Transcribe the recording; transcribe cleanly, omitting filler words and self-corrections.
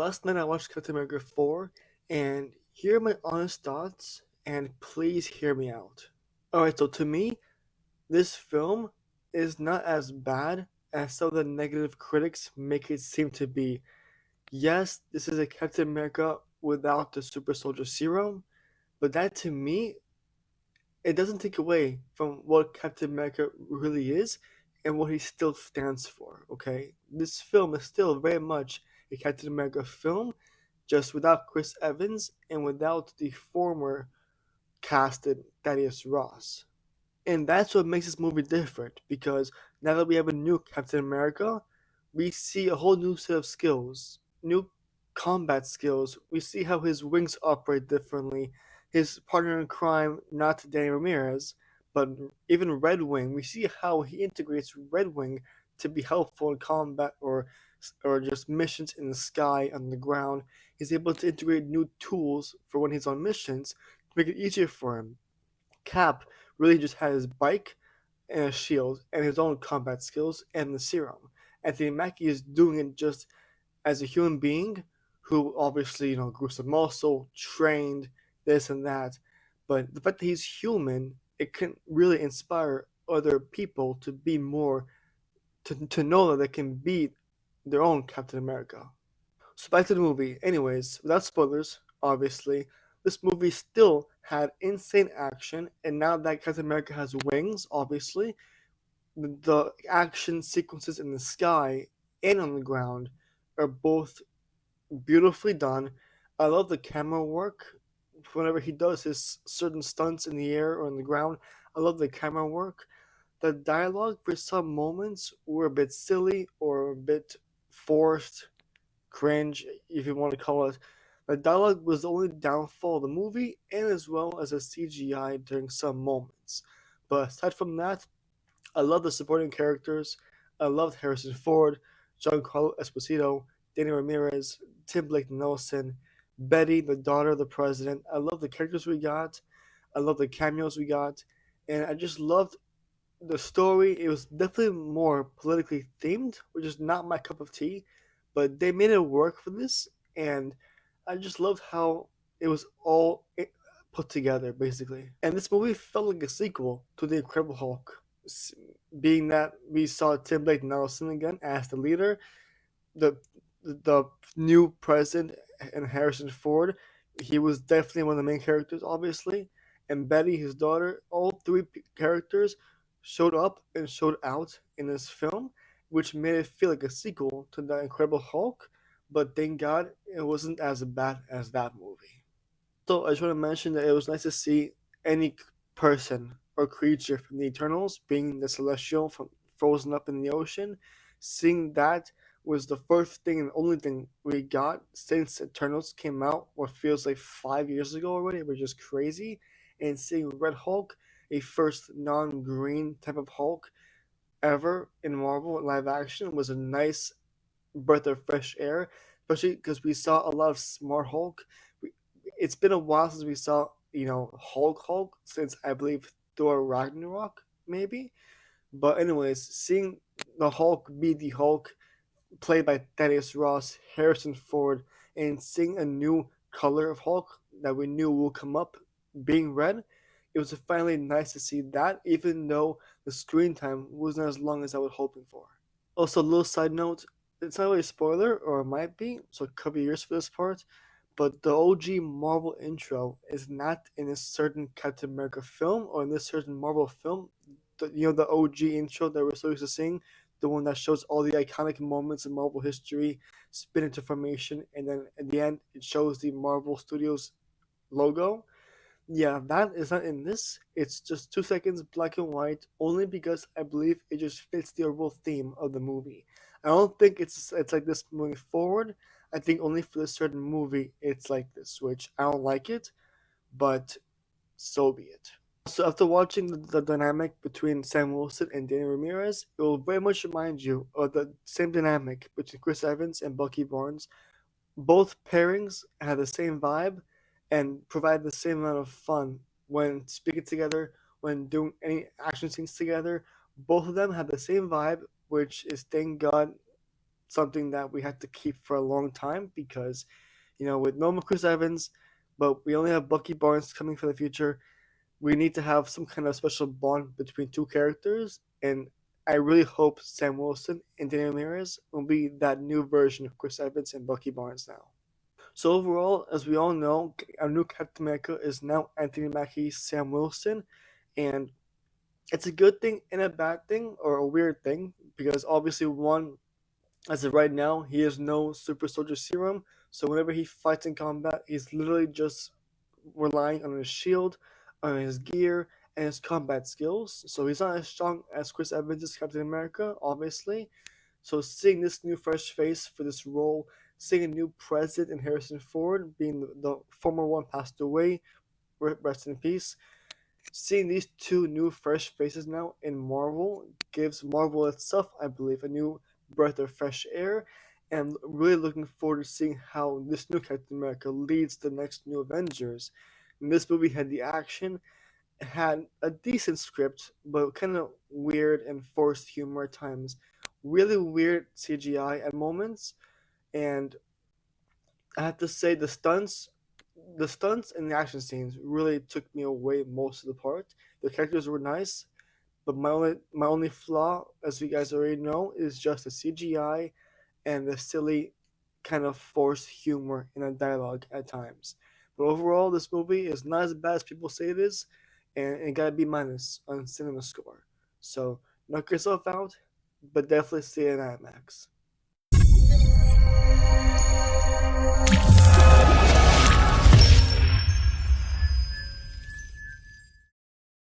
last night I watched Captain America 4, and here are my honest thoughts, and please hear me out. Alright, so to me, this film is not as bad as some of the negative critics make it seem to be. Yes, this is a Captain America without the super soldier serum, but that to me, it doesn't take away from what Captain America really is and what he still stands for, okay? This film is still very much a Captain America film, just without Chris Evans and without the former casted Thaddeus Ross. And that's what makes this movie different because now that we have a new Captain America, we see a whole new set of skills, new combat skills. We see how his wings operate differently. His partner in crime, not Danny Ramirez, but even Red Wing, we see how he integrates Red Wing to be helpful in combat or just missions in the sky, on the ground. He's able to integrate new tools for when he's on missions to make it easier for him. Cap really just had his bike and a shield and his own combat skills and the serum. Anthony Mackie is doing it just as a human being who obviously, grew some muscle, trained, this and that. But the fact that he's human, it can really inspire other people to be more, to know that they can be their own Captain America. So back to the movie. Anyways, without spoilers, obviously, this movie still had insane action, and now that Captain America has wings, obviously, the action sequences in the sky and on the ground are both beautifully done. I love the camera work. Whenever he does his certain stunts in the air or on the ground, I love the camera work. The dialogue for some moments were a bit silly or a bit forced, cringe, if you want to call it. The dialogue was the only downfall of the movie, and as well as the CGI during some moments. But aside from that, I love the supporting characters. I loved Harrison Ford, Giancarlo Esposito, Danny Ramirez, Tim Blake Nelson, Betty, the daughter of the president. I love the characters we got. I love the cameos we got. And I just loved the story. It was definitely more politically themed, which is not my cup of tea, but they made it work for this, and I just loved how it was all put together, basically. And this movie felt like a sequel to The Incredible Hulk, being that we saw Tim Blake Nelson again as the leader, the the new president and Harrison Ford. He was definitely one of the main characters, obviously, and Betty, his daughter. All three characters showed up and showed out in this film, which made it feel like a sequel to The Incredible Hulk. But thank God it wasn't as bad as that movie. So I just want to mention that it was nice to see any person or creature from the Eternals, being the Celestial from frozen up in the ocean. Seeing that was the first thing and only thing we got since Eternals came out, what feels like 5 years ago already, which is crazy. And seeing Red Hulk, a first non-green type of Hulk ever in Marvel live action, was a nice breath of fresh air, especially because we saw a lot of Smart Hulk. It's been a while since we saw, Hulk since I believe Thor Ragnarok, maybe. But anyways, seeing the Hulk be the Hulk, played by Thaddeus Ross, Harrison Ford, and seeing a new color of Hulk that we knew will come up, being red, it was finally nice to see that, even though the screen time wasn't as long as I was hoping for. Also, a little side note, it's not really a spoiler, or it might be, so cover your ears for this part, but the OG Marvel intro is not in a certain Captain America film or in this certain Marvel film. The OG intro that we're so used to seeing, the one that shows all the iconic moments in Marvel history spin into formation, and then at the end it shows the Marvel Studios logo. Yeah, that is not in this. It's just 2 seconds, black and white, only because I believe it just fits the overall theme of the movie. I don't think it's like this moving forward. I think only for this certain movie it's like this, which I don't like it, but so be it. So after watching the dynamic between Sam Wilson and Danny Ramirez, it will very much remind you of the same dynamic between Chris Evans and Bucky Barnes. Both pairings had the same vibe and provide the same amount of fun when speaking together, when doing any action scenes together. Both of them have the same vibe, which is thank God something that we had to keep for a long time because, with no more Chris Evans, but we only have Bucky Barnes coming for the future. We need to have some kind of special bond between two characters, and I really hope Sam Wilson and Daniel Ramirez will be that new version of Chris Evans and Bucky Barnes now. So overall, as we all know, our new Captain America is now Anthony Mackie's Sam Wilson, and it's a good thing and a bad thing, or a weird thing, because obviously one, as of right now, he has no super soldier serum, so whenever he fights in combat, he's literally just relying on his shield, on his gear, and his combat skills. So he's not as strong as Chris Evans' Captain America, obviously. So seeing this new fresh face for this role, seeing a new president in Harrison Ford, being the former one passed away, rest in peace. Seeing these two new fresh faces now in Marvel gives Marvel itself, I believe, a new breath of fresh air. And I'm really looking forward to seeing how this new Captain America leads the next new Avengers. And this movie had the action, had a decent script, but kind of weird and forced humor at times. Really weird CGI at moments, and I have to say the stunts and the action scenes really took me away most of the part. The characters were nice, but my only flaw, as you guys already know, is just the CGI and the silly kind of forced humor in a dialogue at times. But overall, this movie is not as bad as people say it is, and it got a B minus on Cinema Score. So knock yourself out, but definitely see it in IMAX.